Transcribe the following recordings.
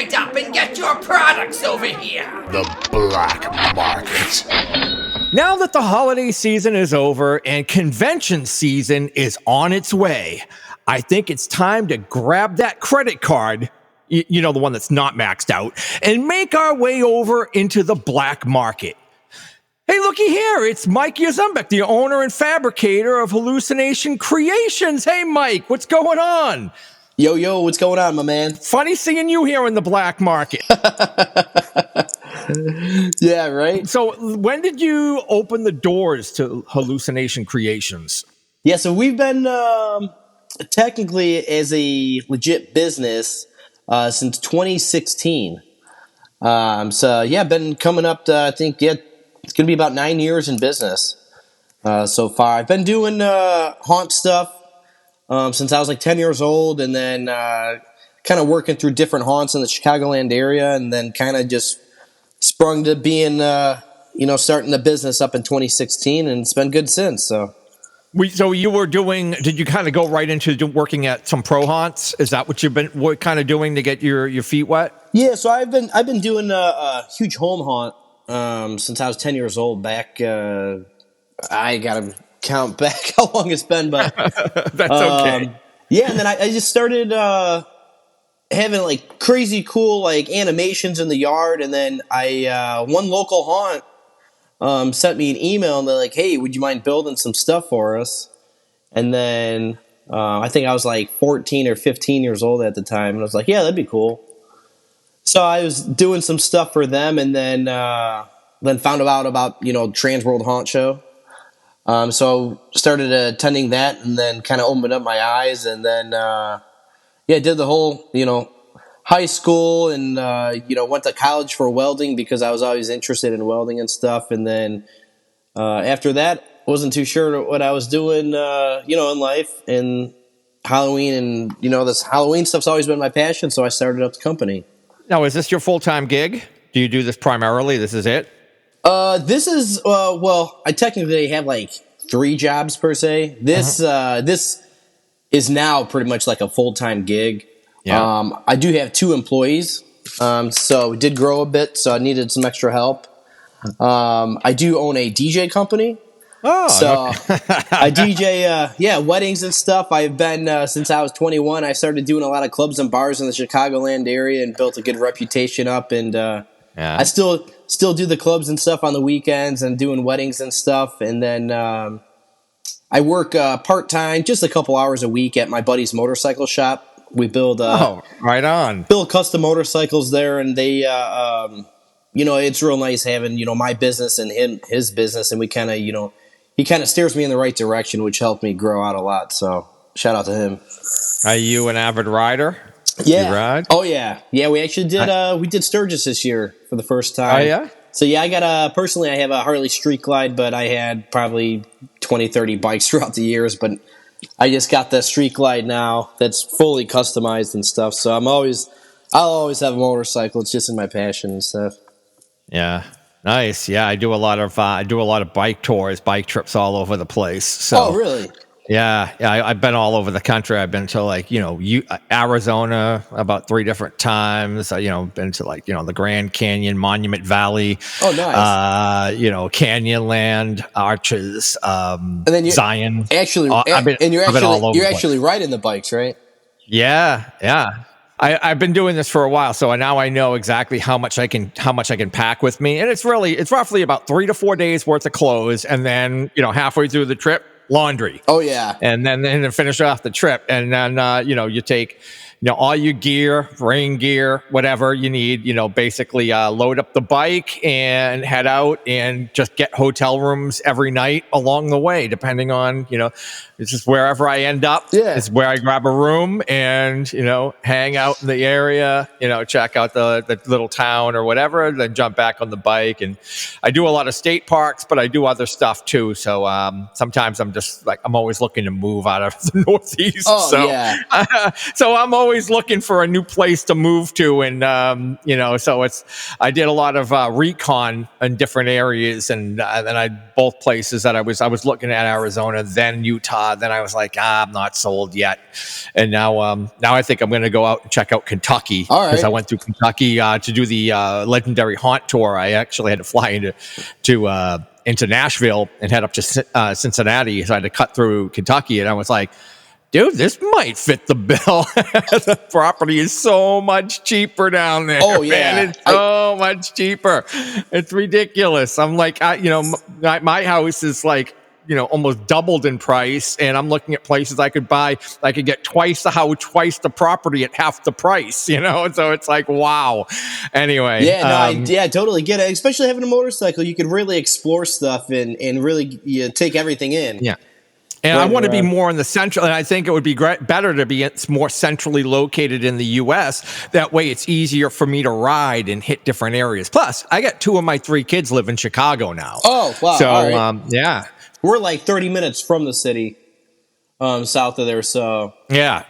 right up and get your products over here. The black market. Now that the holiday season is over and convention season is on its way, I think it's time to grab that credit card, you know, the one that's not maxed out, and make our way over into the black market. Hey, looky here, it's Mike Yazumbek, the owner and fabricator of Hallucination Creations. Hey, Mike, what's going on? Yo, what's going on, my man? Funny seeing you here in the black market. Yeah, right? So when did you open the doors to Hallucination Creations? Yeah, so we've been technically as a legit business since 2016. I've been coming up to, I think, it's going to be about 9 years in business so far. I've been doing haunt stuff since I was like 10 years old, and then kind of working through different haunts in the Chicagoland area, and then kind of just sprung to being, starting the business up in 2016, and it's been good since. So you were doing? Did you kind of go right into working at some pro haunts? Is that what you've been kind of doing to get your feet wet? Yeah, so I've been doing a huge home haunt since I was 10 years old. Back, I gotta count back how long it's been, but that's okay. Yeah, and then I just started having like crazy cool like animations in the yard, and then one local haunt sent me an email, and they're like, "Hey, would you mind building some stuff for us?" And then I think I was like 14 or 15 years old at the time, and I was like, "Yeah, that'd be cool." So I was doing some stuff for them, and then found out about Trans World Haunt Show. So started attending that, and then kind of opened up my eyes, and then did the whole high school, and went to college for welding because I was always interested in welding and stuff. And then after that, wasn't too sure what I was doing in life, and Halloween, and this Halloween stuff's always been my passion. So I started up the company. Now, is this your full-time gig? Do you do this primarily? This is it? This is I technically have like 3 jobs per se. This is now pretty much like a full-time gig. Yeah. I do have 2 employees, so it did grow a bit, so I needed some extra help. I do own a DJ company. Oh, so I DJ, weddings and stuff. I've been since I was 21. I started doing a lot of clubs and bars in the Chicagoland area and built a good reputation up. And I still do the clubs and stuff on the weekends and doing weddings and stuff. And then I work part time, just a couple hours a week at my buddy's motorcycle shop. We build right on. Build custom motorcycles there, and they it's real nice having my business and his business, and we kind of he kind of steers me in the right direction, which helped me grow out a lot. So shout out to him. Are you an avid rider? Yeah. You ride? Oh yeah. Yeah, we actually did Sturgis this year for the first time. Oh yeah? So yeah, I got personally I have a Harley Street Glide, but I had probably 20, 30 bikes throughout the years, but I just got the Street Glide now that's fully customized and stuff. So I'll always have a motorcycle. It's just in my passion and stuff. Yeah. Nice. Yeah, I do a lot of bike tours, bike trips all over the place. So, oh, really? Yeah. I've been all over the country. I've been to Arizona about 3 different times. Been to the Grand Canyon, Monument Valley. Oh, nice. Canyonland, Arches, and then Zion. You're actually riding the bikes, right? Yeah. I've been doing this for a while, so now I know exactly how much I can pack with me, and it's roughly about 3 to 4 days worth of clothes, and then halfway through the trip, laundry. Oh yeah, and then finish off the trip, and then you take all your gear, rain gear, whatever you need. Basically load up the bike and head out, and just get hotel rooms every night along the way, depending on it's just wherever I end up. Yeah, it's where I grab a room and hang out in the area, check out the little town or whatever, and then jump back on the bike. And I do a lot of state parks, but I do other stuff too. So sometimes I'm just I'm always looking to move out of the Northeast. Oh, yeah. So I'm always always looking for a new place to move to, and so I did a lot of recon in different areas, and then I both places that I was looking at Arizona, then Utah, then I was like, I'm not sold yet, and now I think I'm going to go out and check out Kentucky, because I went through Kentucky to do the legendary Haunt tour. I actually had to fly into Nashville and head up to Cincinnati, so I had to cut through Kentucky, and I was like, dude, this might fit the bill. The property is so much cheaper down there. Oh, yeah. Man, it's so much cheaper. It's ridiculous. I'm like, my house is like, almost doubled in price. And I'm looking at places I could buy. I could get twice the house, twice the property at half the price, So it's like, wow. Anyway. Yeah, I totally get it. Especially having a motorcycle, you could really explore stuff and really take everything in. Yeah. And I want to be more in the central, and I think it would be better to be more centrally located in the U.S. That way it's easier for me to ride and hit different areas. Plus, I got 2 of my 3 kids live in Chicago now. Oh, wow. So, all right. Yeah. We're like 30 minutes from the city, south of there, so. Yeah.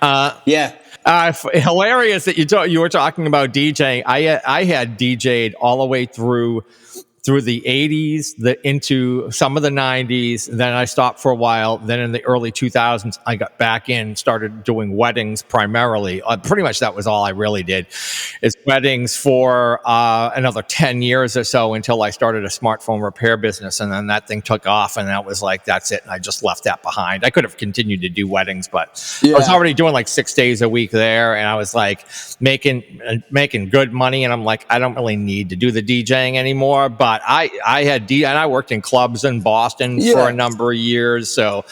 Hilarious that you were talking about DJing. I had DJed all the way through the 80s, into some of the 90s. Then I stopped for a while. Then in the early 2000s, I got back in, started doing weddings primarily. Pretty much that was all I really did, is weddings for another 10 years or so, until I started a smartphone repair business. And then that thing took off, and that was like, that's it. And I just left that behind. I could have continued to do weddings, but I was already doing like 6 days a week there. And I was like making good money. And I'm like, I don't really need to do the DJing anymore. But I had and I worked in clubs in Boston for a number of years. So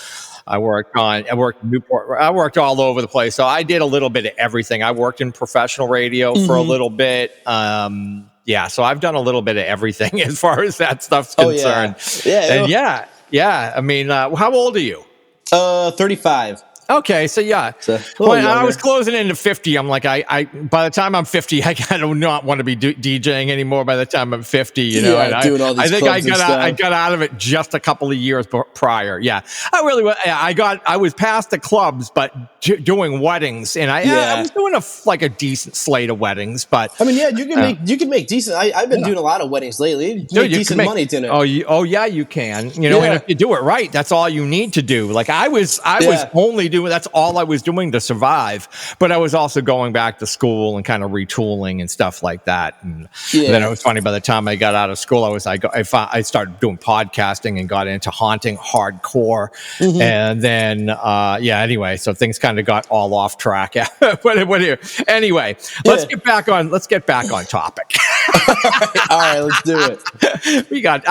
I worked in Newport. I worked all over the place. So I did a little bit of everything. I worked in professional radio for a little bit. So I've done a little bit of everything as far as that stuff's concerned. I mean, how old are you? 35. Okay, so yeah. When I was closing into 50, I'm like, I by the time I'm 50, I do not want to be DJing anymore. By the time I'm 50, doing all these I think I got out of it just a couple of years prior. Yeah, I was past the clubs, but doing weddings, and I was doing a decent slate of weddings. But I mean, you can make decent. I've been doing a lot of weddings lately. You make decent money doing it. Oh yeah, you can. And if you do it right, that's all you need to do. Like I was only doing. That's all I was doing to survive, but I was also going back to school and kind of retooling and stuff like that. And then it was funny. By the time I got out of school, I started doing podcasting and got into haunting hardcore. And then anyway, so things kind of got all off track. Anyway, let's get back on topic. All right, let's do it. We got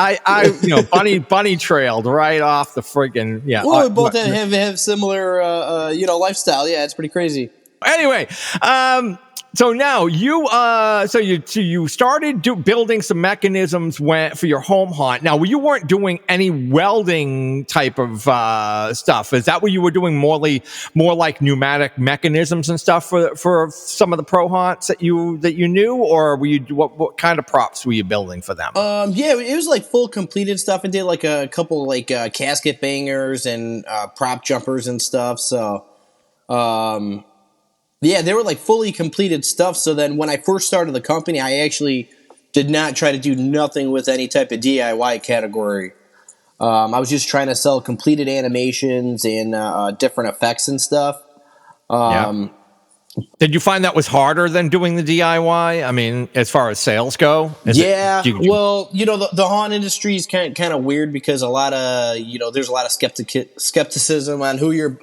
bunny trailed right off the friggin' Well, we both have similar lifestyle. Yeah, it's pretty crazy. Anyway, so now you started building some mechanisms for your home haunt. Now, you weren't doing any welding type of stuff. Is that what you were doing? More like pneumatic mechanisms and stuff for some of the pro haunts that you knew, or were you what kind of props were you building for them? It was like full completed stuff. I did like a couple like casket bangers and prop jumpers and stuff. So. They were like fully completed stuff. So then when I first started the company, I actually did not try to do nothing with any type of DIY category. I was just trying to sell completed animations and different effects and stuff. Did you find that was harder than doing the DIY? I mean, as far as sales go? Well, the haunt industry is kind of weird because a lot of, there's a lot of skepticism on who you're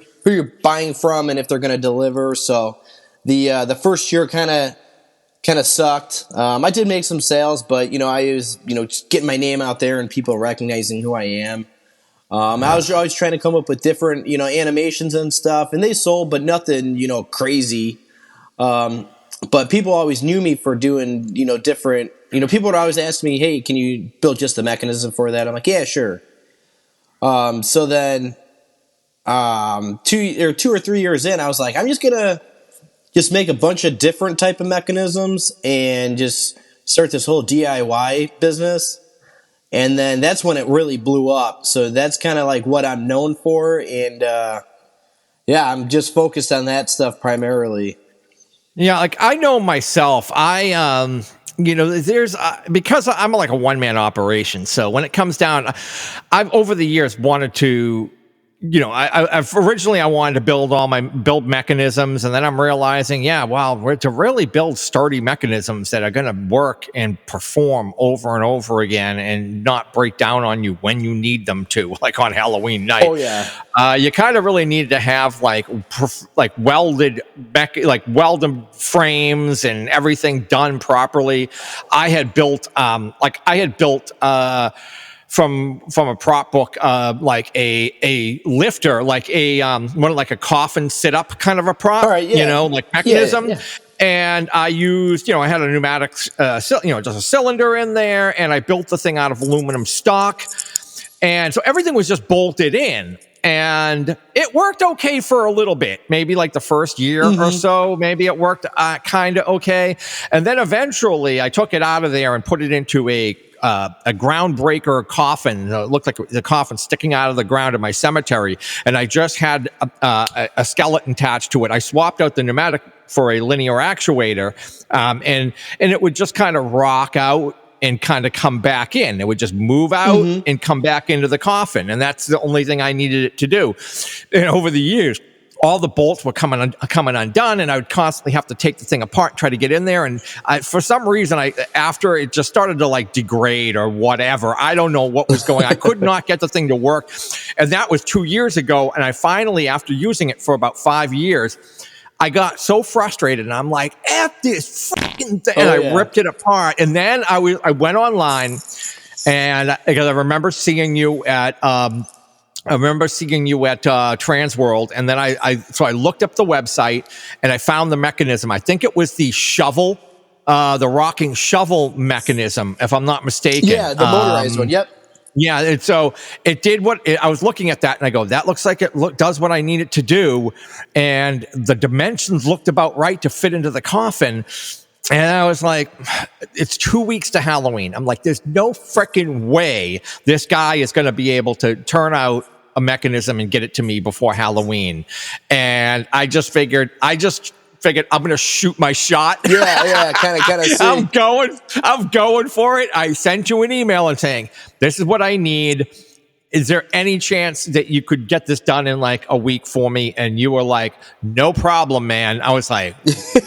buying from and if they're going to deliver. So the first year kind of sucked. I did make some sales, but I was just getting my name out there and people recognizing who I am. I was always trying to come up with different animations and stuff, and they sold, but nothing crazy. But people always knew me for doing different. People would always ask me, "Hey, can you build just a mechanism for that?" I'm like, "Yeah, sure." So then. 2 or 3 years in, I was like, I'm just gonna make a bunch of different type of mechanisms and just start this whole DIY business. And then that's when it really blew up. So that's kind of like what I'm known for. And I'm just focused on that stuff primarily. Yeah, like I know myself, there's because I'm like a one man operation. So when it comes down, I've over the years wanted to, I've originally I wanted to build mechanisms, and then I'm realizing, yeah, well, we're to really build sturdy mechanisms that are going to work and perform over and over again, and not break down on you when you need them to, like on Halloween night. Oh yeah. You kind of really need to have welded frames and everything done properly. I had built from a prop book, like a lifter, like a like a coffin sit up kind of a prop, All right, yeah. Like mechanism. Yeah. And I used, I had a pneumatic, just a cylinder in there, and I built the thing out of aluminum stock. And so everything was just bolted in, and it worked okay for a little bit, maybe like the first year or so. Maybe it worked kind of okay. And then eventually I took it out of there and put it into a groundbreaker coffin. It looked like the coffin sticking out of the ground in my cemetery. And I just had a skeleton attached to it. I swapped out the pneumatic for a linear actuator, and it would just kind of rock out and kind of come back in. It would just move out and come back into the coffin. And that's the only thing I needed it to do. And over the years, all the bolts were coming undone, and I would constantly have to take the thing apart, try to get in there. And for some reason, after it just started to like degrade or whatever, I don't know what was going on. I could not get the thing to work. And that was 2 years ago. And I finally, after using it for about 5 years, I got so frustrated, and I'm like, F this fucking thing. And I ripped it apart. And then I went online, and because I remember seeing you at Transworld, and then I looked up the website, and I found the mechanism. I think it was the shovel, the rocking shovel mechanism, if I'm not mistaken. Yeah, the motorized one. Yep. Yeah, and so it did I was looking at that, and I go, that looks like does what I need it to do, and the dimensions looked about right to fit into the coffin. And I was like, it's 2 weeks to Halloween. I'm like, there's no freaking way this guy is going to be able to turn out a mechanism and get it to me before Halloween. And I just figured I'm going to shoot my shot. Yeah, kind of. I'm going for it. I sent you an email and saying, this is what I need. Is there any chance that you could get this done in like a week for me? And you were like, no problem, man. I was like,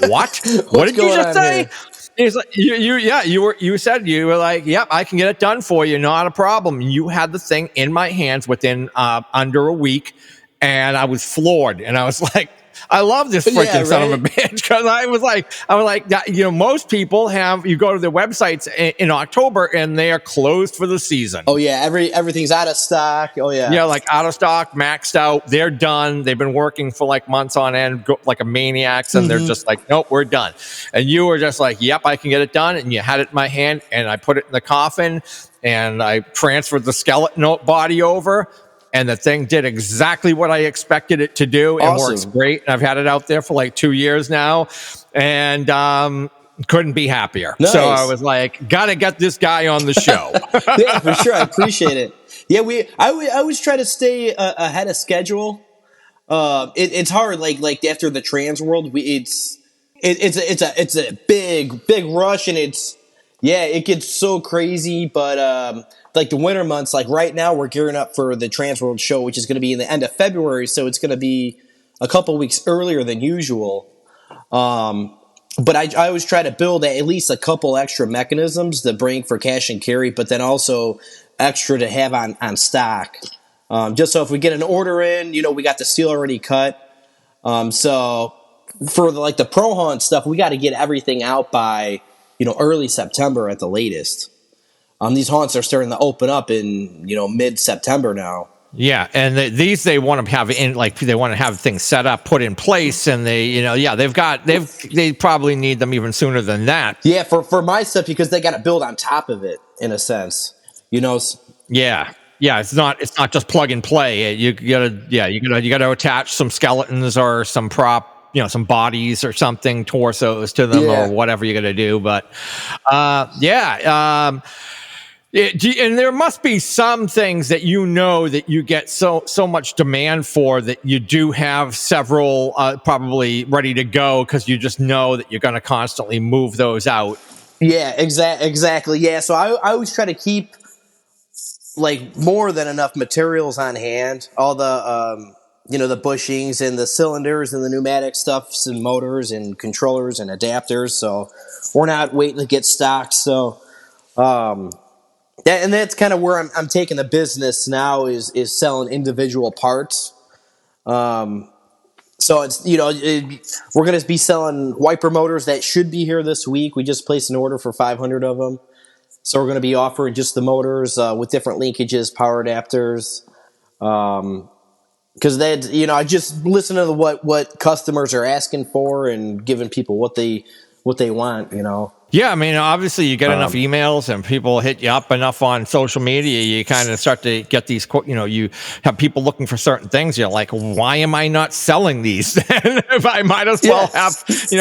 what? What did you just say? He's like, you said, you were like, yep, I can get it done for you. Not a problem. You had the thing in my hands within under a week, and I was floored. And I was like, I love this freaking son of a bitch, because I was like, most people you go to their websites in October and they are closed for the season. Oh yeah, everything's out of stock. Oh yeah, yeah, like out of stock, maxed out. They're done. They've been working for like months on end, like a maniacs, and they're just like, nope, we're done. And you were just like, yep, I can get it done. And you had it in my hand, and I put it in the coffin, and I transferred the skeleton body over. And the thing did exactly what I expected it to do. It works great. And I've had it out there for like 2 years now, and couldn't be happier. Nice. So I was like, gotta get this guy on the show. Yeah, for sure. I appreciate it. Yeah, I always try to stay ahead of schedule. It's hard. Like after the trans world, it's a big rush, and it gets so crazy. But like the winter months, like right now, we're gearing up for the Trans World show, which is going to be in the end of February. So it's going to be a couple weeks earlier than usual. But I always try to build at least a couple extra mechanisms to bring for cash and carry, but then also extra to have on stock. Just so if we get an order in, we got the steel already cut. So for the pro hunt stuff, we got to get everything out by, early September at the latest. These haunts are starting to open up in, mid-September now. Yeah, and they want to have they want to have things set up, put in place, and they probably need them even sooner than that. Yeah, for my stuff, because they got to build on top of it in a sense, Yeah, it's not just plug and play. You gotta attach some skeletons or some prop, some bodies or something, torsos to them, or whatever you're gonna do. But And there must be some things that that you get so much demand for that you do have several probably ready to go because you just know that you're going to constantly move those out. Yeah, exactly. Yeah, so I always try to keep like more than enough materials on hand. All the the bushings and the cylinders and the pneumatic stuffs and motors and controllers and adapters. So we're not waiting to get stocked. So and that's kind of where I'm taking the business now is selling individual parts. So it's we're going to be selling wiper motors that should be here this week. We just placed an order for 500 of them. So we're going to be offering just the motors with different linkages, power adapters. Because I just listen to what customers are asking for and giving people what they want. Yeah, I mean, obviously, you get enough emails and people hit you up enough on social media, you kind of start to get these, you have people looking for certain things. You're like, why am I not selling these? If I might as well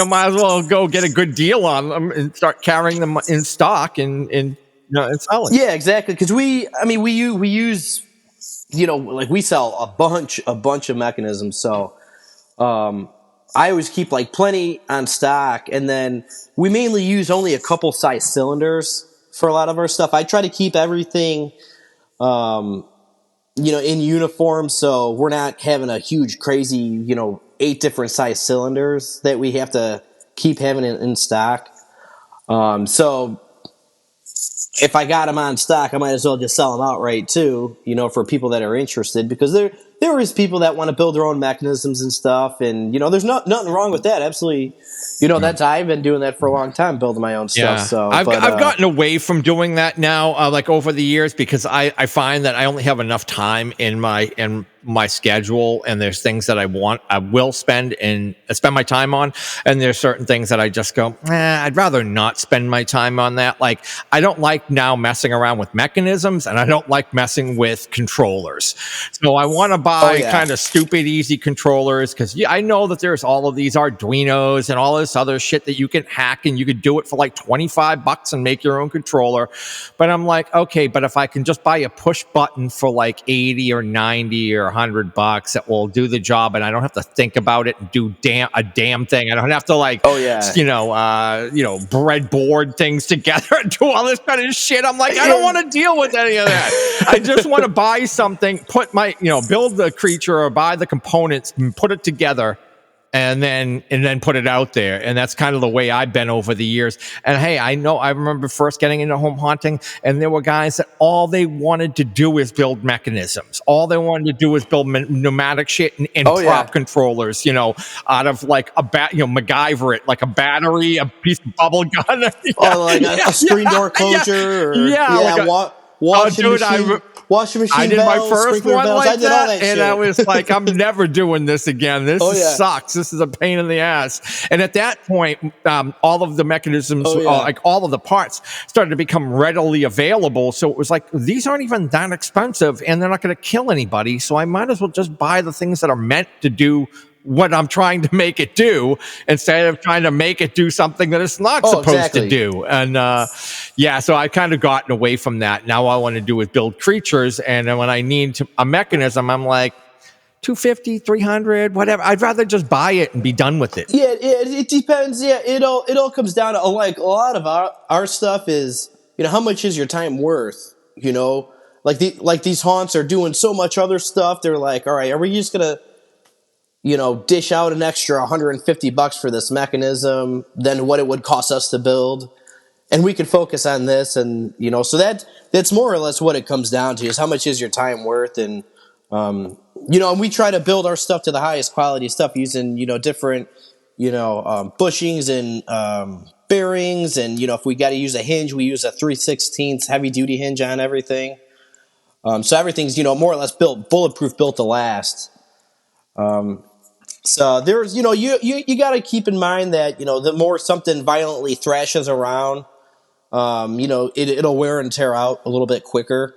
might as well go get a good deal on them and start carrying them in stock and selling. Yeah, exactly. Because we use, like we sell a bunch of mechanisms. So, I always keep like plenty on stock, and then we mainly use only a couple size cylinders for a lot of our stuff. I try to keep everything, in uniform, so we're not having a huge, crazy, 8 different size cylinders that we have to keep having in stock. So if I got them on stock, I might as well just sell them outright too, for people that are interested, because there is people that want to build their own mechanisms and stuff. And, there's nothing wrong with that. Absolutely. That's, I've been doing that for a long time, building my own stuff. So I've gotten away from doing that now, like over the years, because I find that I only have enough time in my schedule, and there's things that I will spend my time on, and there's certain things that I just go, I'd rather not spend my time on that. Like, I don't like now messing around with mechanisms, and I don't like messing with controllers. So I want to buy kind of stupid, easy controllers, because I know that there's all of these Arduinos and all this other shit that you can hack, and you could do it for like $25 and make your own controller. But I'm like, okay, but if I can just buy a push button for like 80 or 90 or $100 that will do the job, and I don't have to think about it and do a damn thing. I don't have to breadboard things together and do all this kind of shit. I'm like, I don't want to deal with any of that. I just want to buy something, build the creature or buy the components and put it together, and then put it out there. And that's kind of the way I've been over the years. And hey, I remember first getting into home haunting, and there were guys that all they wanted to do is build mechanisms. All they wanted to do is build pneumatic shit and prop controllers, out of like MacGyver it, like a battery, a piece of bubble gun. A screen door closure. Washing machine. I did bells, my first one bells. like that, and shit. I was like, I'm never doing this again. This sucks. This is a pain in the ass. And at that point, all of the mechanisms, like all of the parts, started to become readily available. So it was like, these aren't even that expensive, and they're not going to kill anybody. So I might as well just buy the things that are meant to do what I'm trying to make it do, instead of trying to make it do something that it's not supposed to do. And so I kind of gotten away from that. Now all I want to do is build creatures, and then when I need a mechanism, I'm like, $250, $300, whatever. I'd rather just buy it and be done with it. Yeah, it depends. Yeah, it all comes down to, like, a lot of our stuff is, how much is your time worth? Like these haunts are doing so much other stuff. They're like, all right, are we just gonna dish out an extra $150 for this mechanism than what it would cost us to build, and we could focus on this, and so that's more or less what it comes down to, is how much is your time worth. And and we try to build our stuff to the highest quality stuff using different bushings and bearings, and if we got to use a hinge, we use a 3/16 heavy duty hinge on everything. So everything's more or less bulletproof, built to last. So there's, you got to keep in mind that, the more something violently thrashes around, it'll wear and tear out a little bit quicker.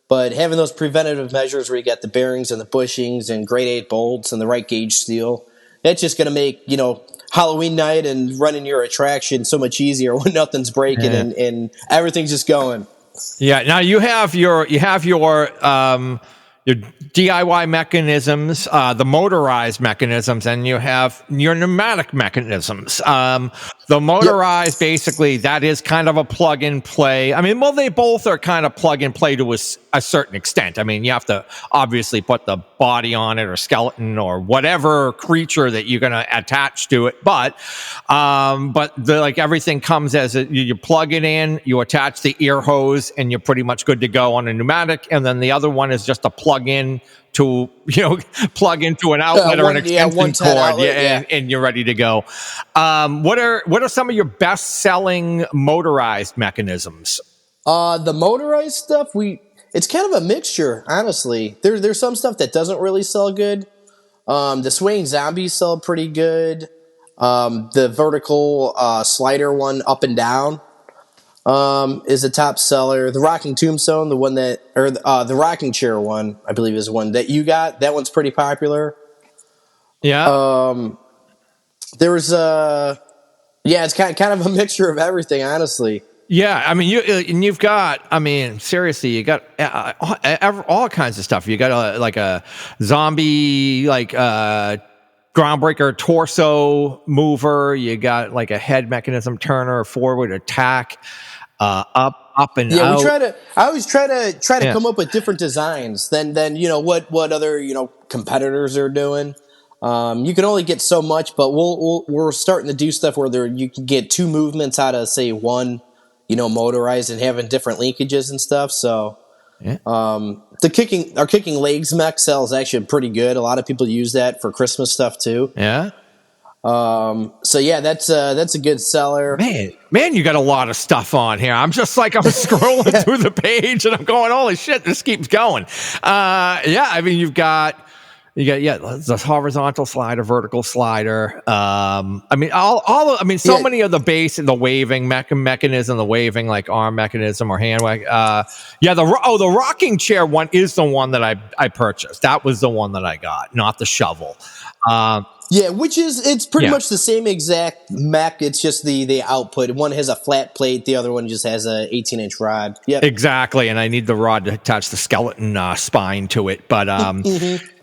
But having those preventative measures where you got the bearings and the bushings and grade 8 bolts and the right gauge steel, that's just going to make, Halloween night and running your attraction so much easier when nothing's breaking and everything's just going. Yeah. Now you have your DIY mechanisms, the motorized mechanisms, and you have your pneumatic mechanisms. The motorized, basically, that is kind of a plug and play. I mean, well, they both are kind of plug and play to a certain extent. I mean, you have to obviously put the body on it, or skeleton, or whatever creature that you're going to attach to it. But like everything comes as you plug it in, you attach the ear hose, and you're pretty much good to go on a pneumatic. And then the other one is just a plug in to plug into an outlet or an extension cord, outlet, and you're ready to go. What are some of your best selling motorized mechanisms? The motorized stuff, it's kind of a mixture, honestly. There's some stuff that doesn't really sell good. The swaying zombies sell pretty good. The vertical slider one, up and down, is a top seller. The rocking tombstone, the one that, or the rocking chair one, I believe is one that you got. That one's pretty popular. Yeah. There was it's kind of a mixture of everything, honestly. Yeah, I mean, you've got. I mean, seriously, you got all kinds of stuff. You got a zombie, groundbreaker torso mover. You got like a head mechanism turner, forward attack, up and out. I always try to come up with different designs than what other competitors are doing. You can only get so much, but we're starting to do stuff where you can get two movements out of, say, one, motorized, and having different linkages and stuff. So, our kicking legs mech sells actually pretty good. A lot of people use that for Christmas stuff too. Yeah. So yeah, that's a good seller. Man, you got a lot of stuff on here. I'm just like, I'm scrolling through the page and I'm going, holy shit, this keeps going. I mean, you got the horizontal slider, vertical slider. I mean, so many of the base and the waving mechanism, the waving like arm mechanism or hand wag. The rocking chair one is the one that I purchased. That was the one that I got, not the shovel. It's pretty much the same exact mech. It's just the output. One has a flat plate. The other one just has a 18-inch rod. Yeah, exactly. And I need the rod to attach the skeleton spine to it. But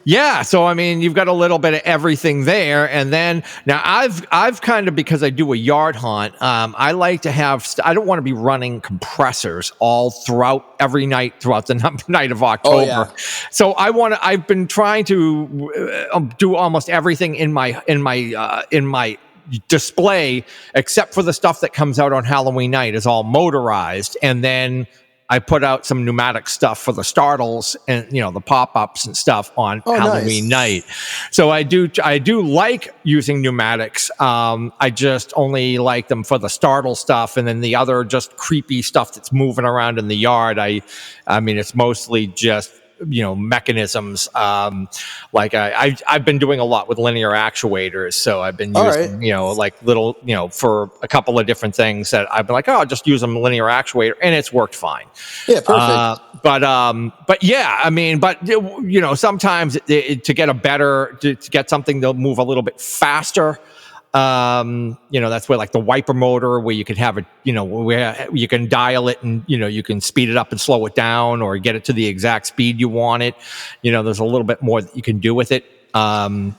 yeah, so I mean, you've got a little bit of everything there, and then now I've kind of, because I do a yard hunt, I like to have. I don't want to be running compressors all throughout every night throughout the night of October. Oh, yeah. So I've been trying to do almost everything in my display, except for the stuff that comes out on Halloween night, is all motorized, and then I put out some pneumatic stuff for the startles and the pop-ups and stuff on Halloween night. So I do like using pneumatics. I just only like them for the startle stuff, and then the other just creepy stuff that's moving around in the yard. I mean, it's mostly just mechanisms. I've been doing a lot with linear actuators, so I've been using like little for a couple of different things that I've been like, I'll just use a linear actuator, and it's worked fine. Yeah, perfect. But yeah, I mean, sometimes to get something to move a little bit faster. That's where like the wiper motor, where you could have it, where you can dial it and, you can speed it up and slow it down or get it to the exact speed you want it. There's a little bit more that you can do with it. With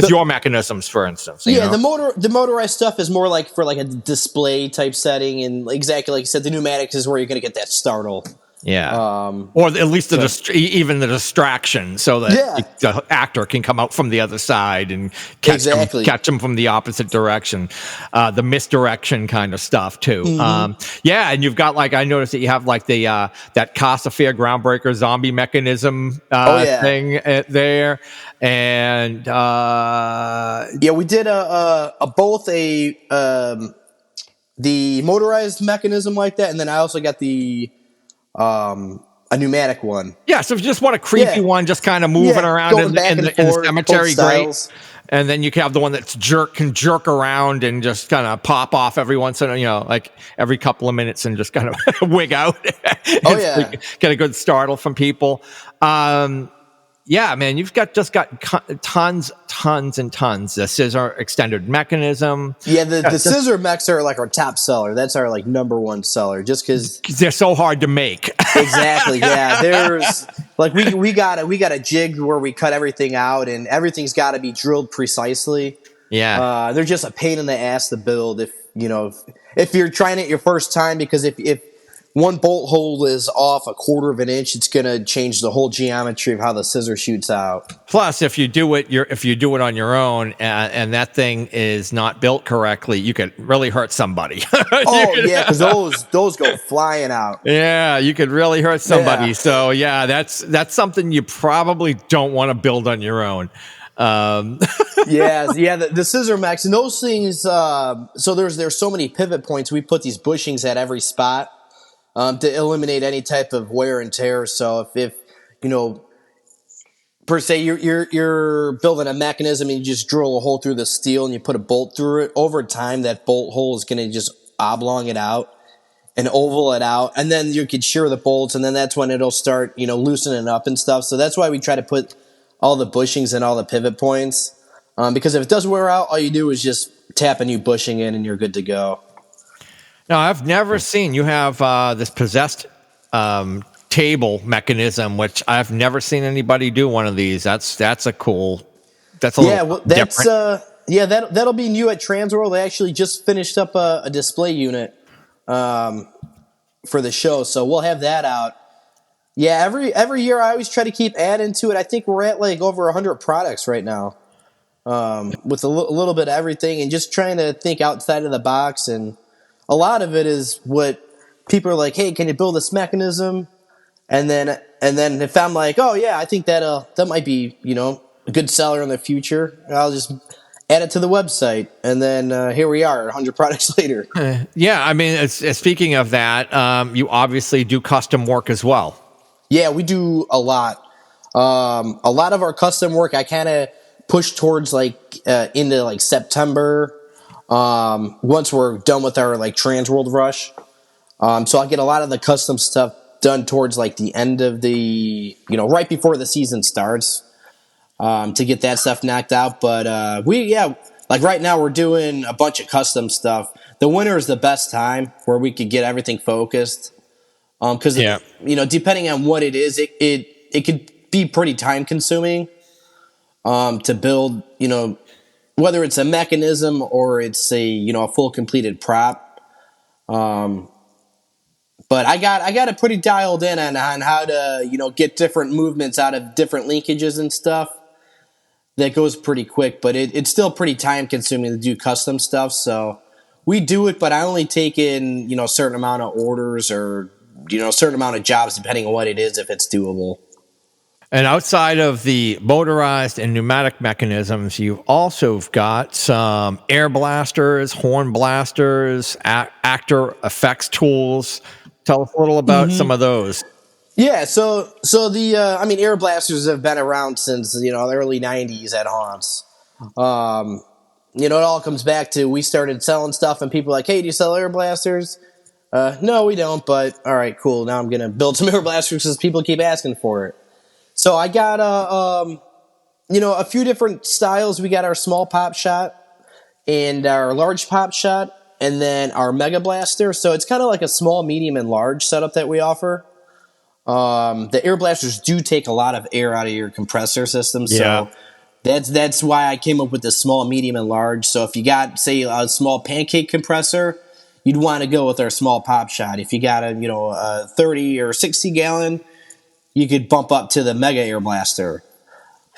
your mechanisms, for instance. The motorized stuff is more like for like a display type setting, and exactly like you said, the pneumatics is where you're going to get that startle. Yeah, or at least even the distraction, so that the actor can come out from the other side and catch them from the opposite direction. The misdirection kind of stuff too. Mm-hmm. And you've got I noticed that you have the that Casa Fair Groundbreaker zombie mechanism thing there, and we did the motorized mechanism like that, and then I also got a pneumatic one. Yeah, so if you just want a creepy one, just kind of moving around in the cemetery, great. And then you can have the one that's can jerk around and just kind of pop off every once in like every couple of minutes and just kind of wig out. Get a good startle from people. Yeah, man, you've got tons and tons. The scissor extended mechanism. Yeah, the scissor mechs are like our top seller. That's our like number one seller, just because they're so hard to make. Exactly. Yeah, there's like we got a jig where we cut everything out, and everything's got to be drilled precisely. Yeah, they're just a pain in the ass to build if you're trying it your first time, because if one bolt hole is off a quarter of an inch, it's going to change the whole geometry of how the scissor shoots out. Plus, if you do it on your own and that thing is not built correctly, you could really hurt somebody. Yeah, because those go flying out. Yeah, you could really hurt somebody. Yeah. So yeah, that's something you probably don't want to build on your own. The scissor mechs and those things. So there's so many pivot points. We put these bushings at every spot to eliminate any type of wear and tear. So if per se you're building a mechanism and you just drill a hole through the steel and you put a bolt through it, over time that bolt hole is going to just oblong it out and oval it out, and then you could shear the bolts, and then that's when it'll start loosening up and stuff. So that's why we try to put all the bushings and all the pivot points, because if it does wear out, all you do is just tap a new bushing in and you're good to go. Now, I've never seen you have this possessed table mechanism, which I've never seen anybody do one of these. That's a cool. That's a little different. That'll be new at Transworld. They actually just finished up a display unit for the show, so we'll have that out. Yeah, every year I always try to keep adding to it. I think we're at like over 100 products right now, with a little bit of everything, and just trying to think outside of the box. And a lot of it is what people are like, hey, can you build this mechanism? And then if I'm like, oh yeah, I think that might be a good seller in the future, I'll just add it to the website, and then here we are, 100 products later. Yeah, I mean, speaking of that, you obviously do custom work as well. Yeah, we do a lot. A lot of our custom work I kind of push towards into like September. Once we're done with our like Transworld rush, so I get a lot of the custom stuff done towards like the end of the right before the season starts, to get that stuff knocked out. But like right now we're doing a bunch of custom stuff. The winter is the best time where we could get everything focused. Because depending on what it is, it could be pretty time consuming to build. Whether it's a mechanism or it's a full completed prop. But I got it pretty dialed in on how to get different movements out of different linkages and stuff. That goes pretty quick, but it's still pretty time consuming to do custom stuff. So we do it, but I only take in a certain amount of orders or a certain amount of jobs depending on what it is, if it's doable. And outside of the motorized and pneumatic mechanisms, you've also got some air blasters, horn blasters, actor effects tools. Tell us a little about some of those. Yeah, so the air blasters have been around since the early '90s at Haunts. It all comes back to we started selling stuff, and people are like, "Hey, do you sell air blasters?" No, we don't. But all right, cool. Now I'm gonna build some air blasters because people keep asking for it. So I got a few different styles. We got our small pop shot and our large pop shot, and then our mega blaster. So it's kind of like a small, medium, and large setup that we offer. The air blasters do take a lot of air out of your compressor system. So that's why I came up with the small, medium, and large. So if you got, say, a small pancake compressor, you'd want to go with our small pop shot. If you got a 30 or 60 gallon, you could bump up to the mega air blaster.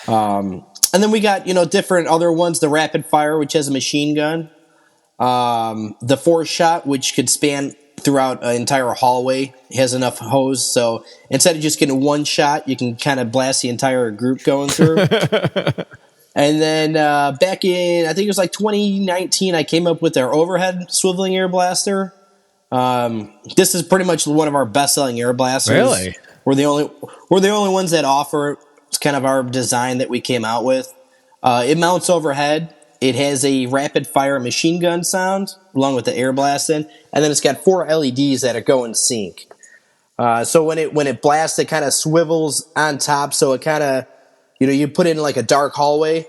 And then we got, different other ones, the rapid fire, which has a machine gun. The force shot, which could span throughout an entire hallway, has enough hose. So instead of just getting one shot, you can kind of blast the entire group going through. And then back in, I think it was like 2019, I came up with our overhead swiveling air blaster. This is pretty much one of our best-selling air blasters. Really? We're the only ones that offer it. It's kind of our design that we came out with. It mounts overhead. It has a rapid fire machine gun sound along with the air blasting, and then it's got 4 LEDs that are go in sync. So when it blasts, it kind of swivels on top, so it kind of you put it in like a dark hallway,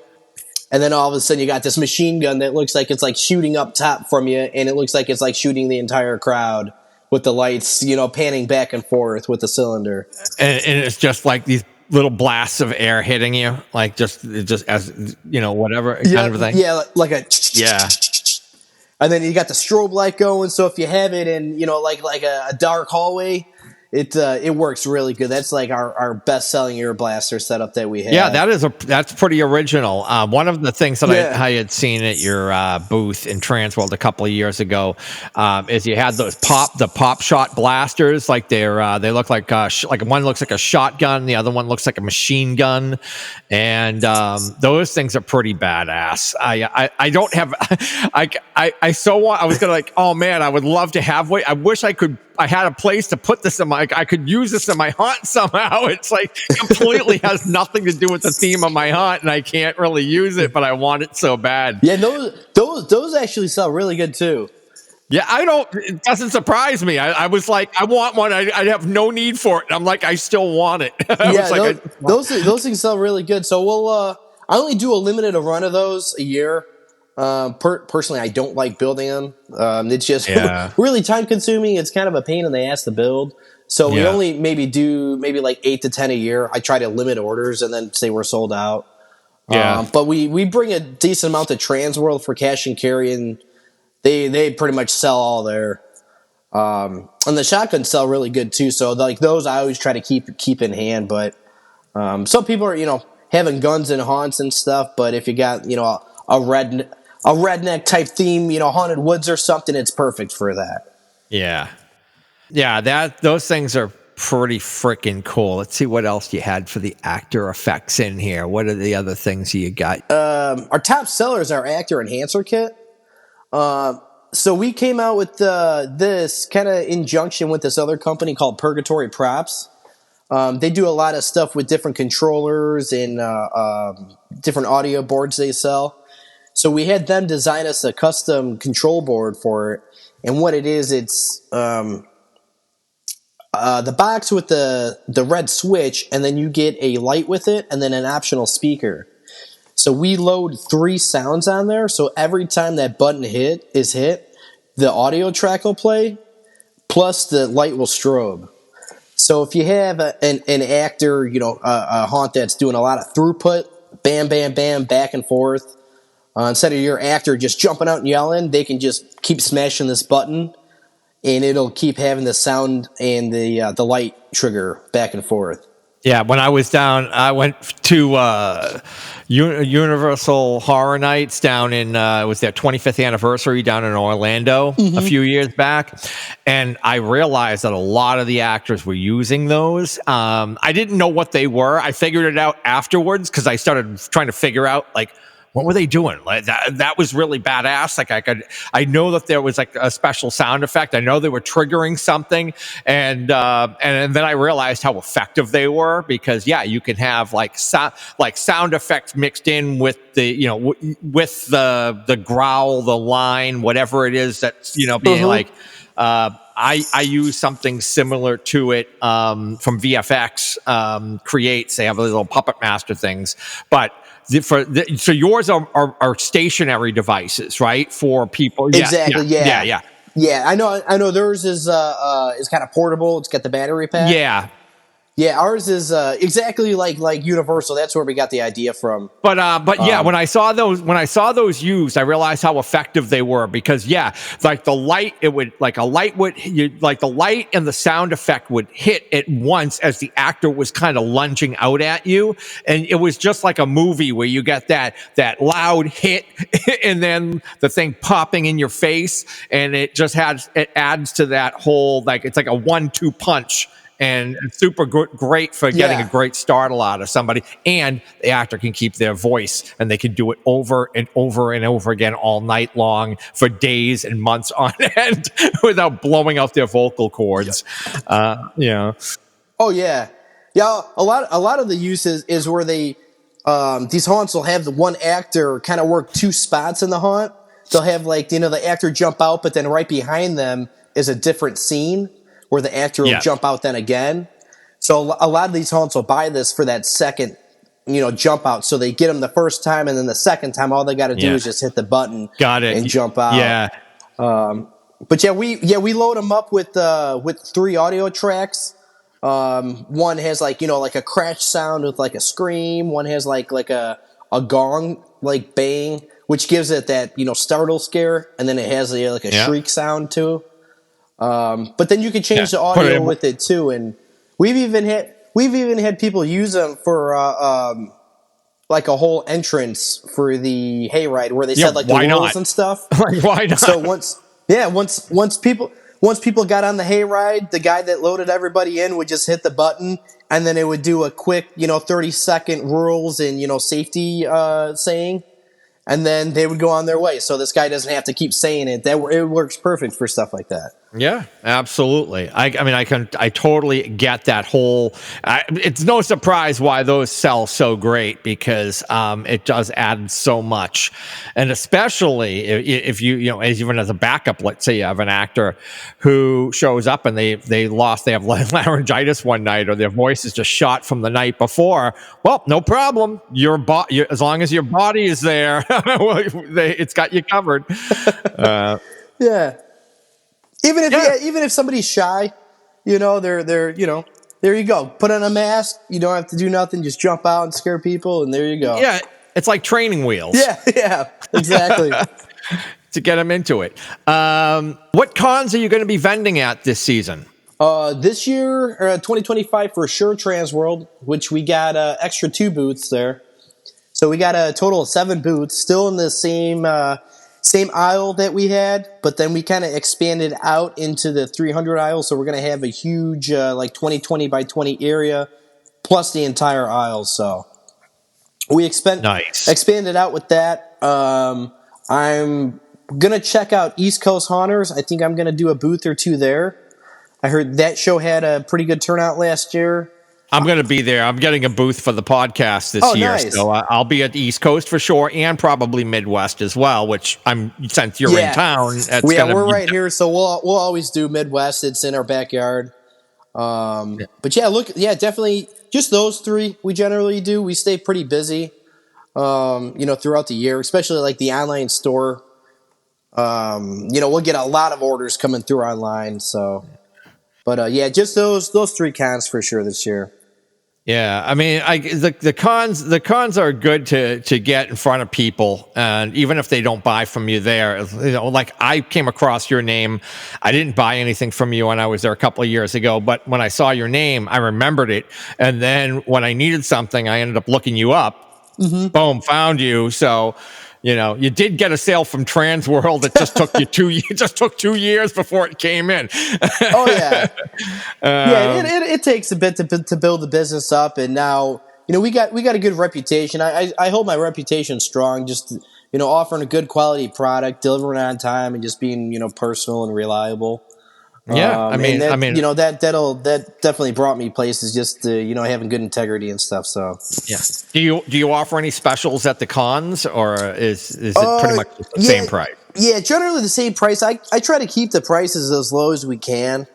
and then all of a sudden you got this machine gun that looks like it's like shooting up top from you, and it looks like it's like shooting the entire crowd with the lights, panning back and forth with the cylinder. And it's just like these little blasts of air hitting you, like just as whatever kind of thing. Yeah, like a Yeah. And then you got the strobe light going. So if you have it in like a dark hallway, it works really good. That's like our best selling ear blaster setup that we have. Yeah, that's pretty original. One of the things that I had seen at your booth in Transworld a couple of years ago is you had those pop shot blasters. Like they look like one looks like a shotgun, the other one looks like a machine gun, and those things are pretty badass. I don't have I was gonna like, oh man, I would love to have one. I wish I had a place to put this I could use this in my haunt somehow. It's like completely has nothing to do with the theme of my haunt, and I can't really use it, but I want it so bad. Yeah, those actually sell really good too. Yeah, it doesn't surprise me. I was like, I want one. I have no need for it. I'm like, I still want it. Those things sell really good. So I only do a limited run of those a year. Personally, I don't like building them. It's just really time consuming. It's kind of a pain in the ass to build. So we only do like 8 to 10 a year. I try to limit orders and then say we're sold out. Yeah. But we bring a decent amount to Transworld for cash and carry, and they pretty much sell all there. And the shotguns sell really good too. So like those I always try to keep in hand. But some people are having guns and haunts and stuff. But if you got a redneck type theme, haunted woods or something, it's perfect for that. Yeah. Those things are pretty freaking cool. Let's see what else you had for the actor effects in here. What are the other things you got? Our top seller is our actor enhancer kit. So we came out with this kind of injunction with this other company called Purgatory Props. They do a lot of stuff with different controllers and different audio boards they sell. So we had them design us a custom control board for it. And what it is, it's the box with the red switch, and then you get a light with it, and then an optional speaker. So we load 3 sounds on there. So every time that button is hit, the audio track will play, plus the light will strobe. So if you have an actor, a haunt that's doing a lot of throughput, bam, bam, bam, back and forth, instead of your actor just jumping out and yelling, they can just keep smashing this button, and it'll keep having the sound and the light trigger back and forth. Yeah, when I was down, I went to Universal Horror Nights down in, it was their 25th anniversary down in Orlando a few years back. And I realized that a lot of the actors were using those. I didn't know what they were. I figured it out afterwards because I started trying to figure out, like, what were they doing? Like that was really badass. Like I know that there was like a special sound effect. I know they were triggering something, and then I realized how effective they were because you can have like sound effects mixed in with the with the growl, the line, whatever it is that's being like. I use something similar to it from VFX Creates. They have little Puppet Master things, but. So yours are stationary devices, right? For people, exactly. Yeah. I know. Theirs is kind of portable. It's got the battery pack. Yeah, ours is exactly like Universal. That's where we got the idea from. But when I saw those used, I realized how effective they were because like the light, the light and the sound effect would hit at once as the actor was kind of lunging out at you, and it was just like a movie where you get that loud hit and then the thing popping in your face, and it adds to that whole it's like a 1-2 punch. And it's super great for getting a great startle out of somebody. And the actor can keep their voice, and they can do it over and over and over again all night long for days and months on end without blowing out their vocal cords. Oh, yeah. Yeah, a lot of the uses is where they these haunts will have the one actor kind of work 2 spots in the haunt. They'll have the actor jump out, but then right behind them is a different scene where the actor will jump out then again. So a lot of these haunts will buy this for that second jump out. So they get them the first time, and then the second time, all they got to do is just hit the button. Got it. And jump out. Yeah. But we load them up with 3 audio tracks. One has like a crash sound with like a scream. One has like a gong like bang, which gives it that startle scare, and then it has like a shriek sound too. But then you can change the audio with it too, and we've even had people use them for like a whole entrance for the hayride where they said like the rules and stuff. Like, why not? So once people got on the hayride, the guy that loaded everybody in would just hit the button, and then it would do a quick 30-second rules and safety saying. And then they would go on their way. So this guy doesn't have to keep saying it. It works perfect for stuff like that. Yeah, absolutely. I totally get that whole. It's no surprise why those sell so great, because it does add so much, and especially if you even as a backup, let's say you have an actor who shows up and they have laryngitis one night, or their voice is just shot from the night before. Well, no problem. As long as your body is there, it's got you covered. Yeah. Even if somebody's shy, they're there you go. Put on a mask. You don't have to do nothing. Just jump out and scare people, and there you go. Yeah, it's like training wheels. Yeah, exactly. To get them into it. What cons are you going to be vending at this season? This year, 2025 for sure, Transworld, which we got extra 2 booths there. So we got a total of 7 booths, still in the same aisle that we had, but then we kind of expanded out into the 300 aisle, so we're going to have a huge 20 by 20 area plus the entire aisle. So we expanded out with that. I'm going to check out East Coast Haunters. I think I'm going to do a booth or 2 there. I heard that show had a pretty good turnout last year. I'm going to be there. I'm getting a booth for the podcast this year. Nice. So I'll be at the East Coast for sure, and probably Midwest as well, which since you're in town. We're right here, so we'll always do Midwest. It's in our backyard. But definitely just those 3 we generally do. We stay pretty busy, throughout the year, especially like the online store. We'll get a lot of orders coming through online. So, but just those 3 cons for sure this year. Yeah, I mean, the cons are good to get in front of people, and even if they don't buy from you there, like I came across your name. I didn't buy anything from you when I was there a couple of years ago, but when I saw your name, I remembered it, and then when I needed something, I ended up looking you up. Mm-hmm. Boom, found you. So. You did get a sale from Transworld. It just took you 2 years before it came in. Oh yeah, it takes a bit to build the business up, and now we got a good reputation. I hold my reputation strong. Just offering a good quality product, delivering on time, and just being personal and reliable. Yeah, that definitely brought me places, just having good integrity and stuff. So yeah. Do you offer any specials at the cons, or is it pretty much the same price? Yeah, generally the same price. I try to keep the prices as low as we can.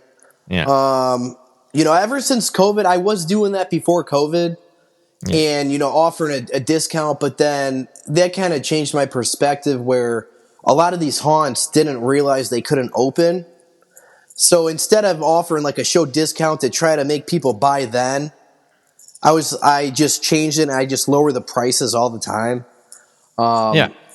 Yeah. Ever since COVID, I was doing that before COVID, and offering a discount, but then that kind of changed my perspective, where a lot of these haunts didn't realize they couldn't open. So instead of offering like a show discount to try to make people buy then, I just changed it and I just lower the prices all the time.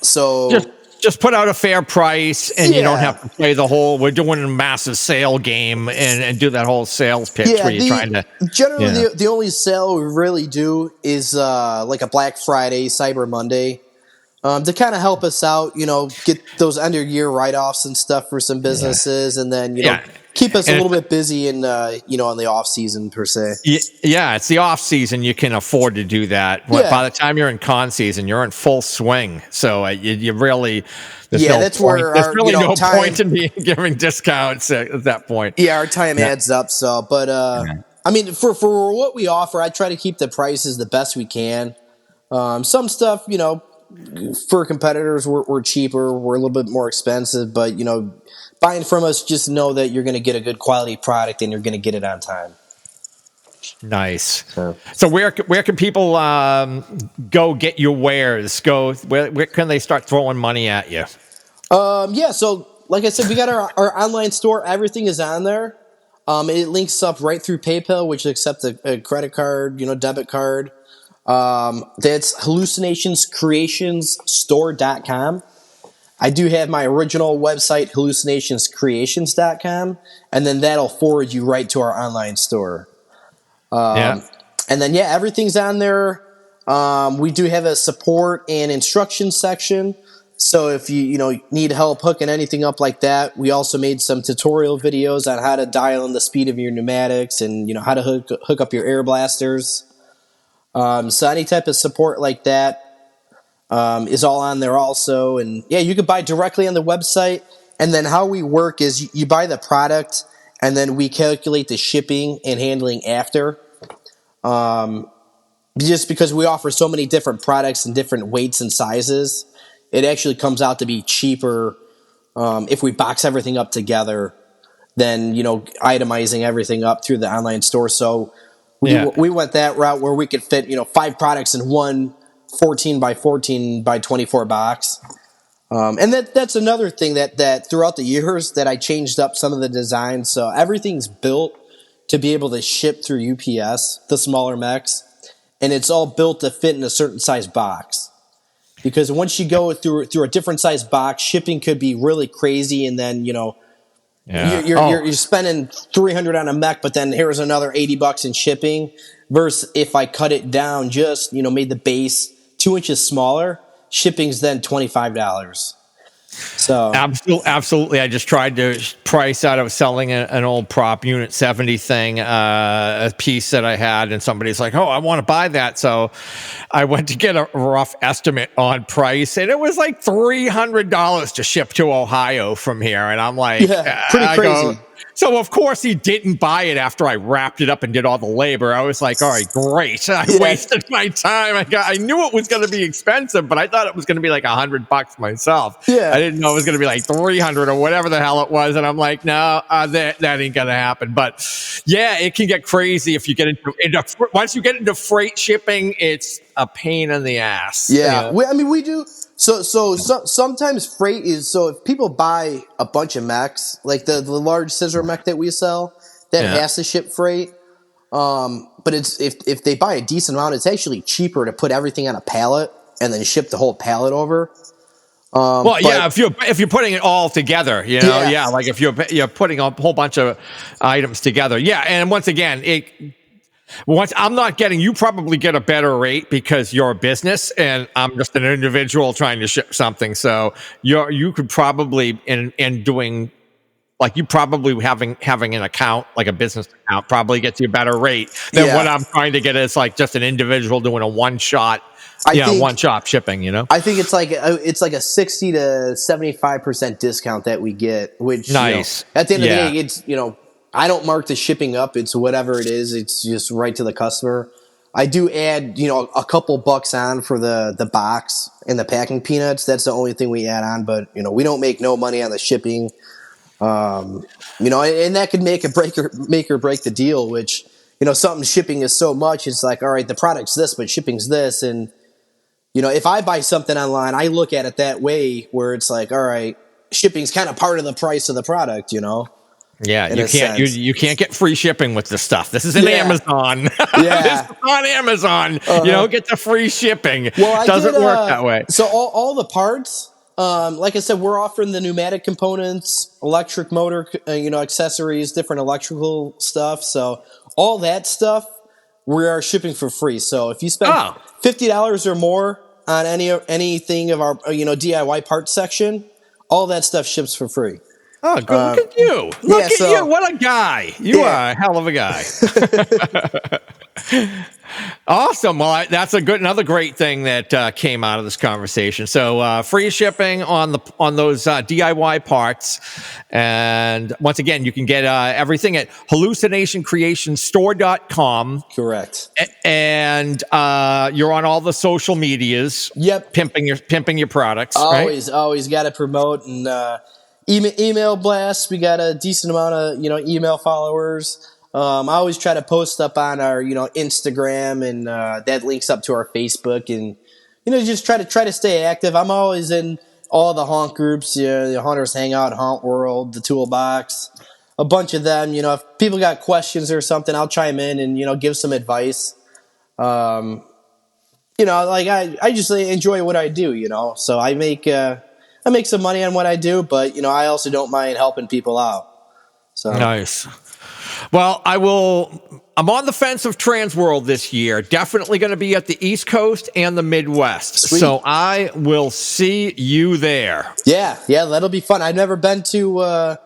So just put out a fair price, and you don't have to play the whole, we're doing a massive sale game and do that whole sales pitch where you're trying to. Generally, the only sale we really do is like a Black Friday, Cyber Monday. To kind of help us out, get those end of year write-offs and stuff for some businesses, and then keep us a little bit busy in on the off season per se. Yeah, it's the off season. You can afford to do that. By the time you're in con season, you're in full swing. So you really there's no point in giving discounts at that point. Yeah, our time adds up. So, but I mean, for what we offer, I try to keep the prices the best we can. Some stuff, for competitors, we're cheaper, we're a little bit more expensive, but buying from us, just know that you're going to get a good quality product and you're going to get it on time. Nice. So where can people go get your wares? Where can they start throwing money at you? So like I said, we got our online store. Everything is on there. It links up right through PayPal, which accepts a credit card, debit card. That's hallucinationscreationsstore.com. I do have my original website, hallucinationscreations.com, and then that'll forward you right to our online store. And then, everything's on there. We do have a support and instruction section. So if you need help hooking anything up like that, we also made some tutorial videos on how to dial in the speed of your pneumatics and how to hook up your air blasters. So any type of support like that is all on there also. And you can buy directly on the website. And then how we work is you buy the product and then we calculate the shipping and handling after. Just because we offer so many different products and different weights and sizes, it actually comes out to be cheaper if we box everything up together than itemizing everything up through the online store. So we went that route where we could fit 5 products in one 14 by 14 by 24 box. And that's another thing that throughout the years that I changed up some of the designs. So everything's built to be able to ship through UPS, the smaller mechs, and it's all built to fit in a certain size box. Because once you go through a different size box, shipping could be really crazy, and then you're spending $300 on a mech, but then here's another $80 in shipping. Versus if I cut it down, just made the base 2 inches smaller, shipping's then $25. So absolutely. I just tried to price out. I was selling an old prop unit 70 thing, a piece that I had, and somebody's like, "Oh, I want to buy that." So I went to get a rough estimate on price, and it was like $300 to ship to Ohio from here. And I'm like, pretty crazy. So, of course, he didn't buy it after I wrapped it up and did all the labor. I was like, all right, great. I wasted my time. I knew it was going to be expensive, but I thought it was going to be like $100 myself. I didn't know it was going to be like 300 or whatever the hell it was. And I'm like, no, that ain't going to happen. But it can get crazy if you get into once you get into freight shipping, it's a pain in the ass. We do. So sometimes freight is, so if people buy a bunch of mechs, like the large scissor mech that we sell, that has to ship freight. But it's if they buy a decent amount, it's actually cheaper to put everything on a pallet and then ship the whole pallet over. If you're putting it all together, like if you're putting a whole bunch of items together, and once again, you probably get a better rate because you're a business and I'm just an individual trying to ship something. So you could probably in doing, like, you probably having an account, like a business account, probably gets you a better rate than what I'm trying to get as like just an individual doing a one shop shipping. I think it's like a 60 to 75% discount that we get, which nice. At the end of the day, it's I don't mark the shipping up. It's whatever it is. It's just right to the customer. I do add, a couple bucks on for the box and the packing peanuts. That's the only thing we add on. But, we don't make no money on the shipping. And that could make or break the deal, which, something shipping is so much. It's like, all right, the product's this, but shipping's this. And, if I buy something online, I look at it that way where it's like, all right, shipping's kind of part of the price of the product, Yeah, you can't get free shipping with this stuff. This is an Amazon. This is on Amazon. You don't get the free shipping. Well, it doesn't work that way. So all the parts, like I said, we're offering the pneumatic components, electric motor, accessories, different electrical stuff. So all that stuff we are shipping for free. So if you spend $50 or more on anything of our DIY parts section, all that stuff ships for free. Oh, good. Look at you. Look at you. What a guy. You are a hell of a guy. Awesome. Well, that's another great thing that came out of this conversation. So free shipping on those DIY parts. And once again, you can get everything at hallucinationcreationstore.com. Correct. And you're on all the social medias. Yep. Pimping your products. Always got to promote and email blasts. We got a decent amount of email followers. I always try to post up on our, Instagram, and that links up to our Facebook, and just try to stay active. I'm always in all the haunt groups, the Hunters Hangout, Haunt World, the Toolbox, a bunch of them. If people got questions or something, I'll chime in and give some advice. I just enjoy what I do. So I make some money on what I do, but I also don't mind helping people out. So nice. Well, I'm on the fence of Transworld this year. Definitely going to be at the East Coast and the Midwest. Sweet. So I will see you there. Yeah, that'll be fun. I've never been to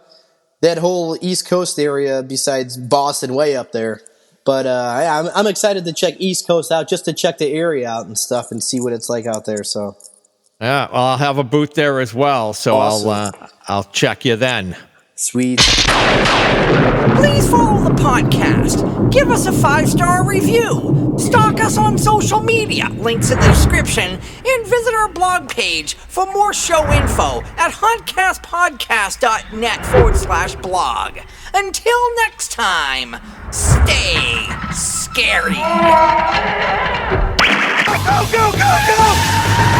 that whole East Coast area besides Boston way up there. But I'm excited to check East Coast out, just to check the area out and stuff and see what it's like out there. So yeah, well, I'll have a booth there as well. So awesome. I'll check you then. Sweet. Please follow the podcast. Give us a 5-star review. Stalk us on social media. Links in the description. And visit our blog page for more show info at hauntcastpodcast.net/blog. Until next time, stay scary. Go, go, go, go!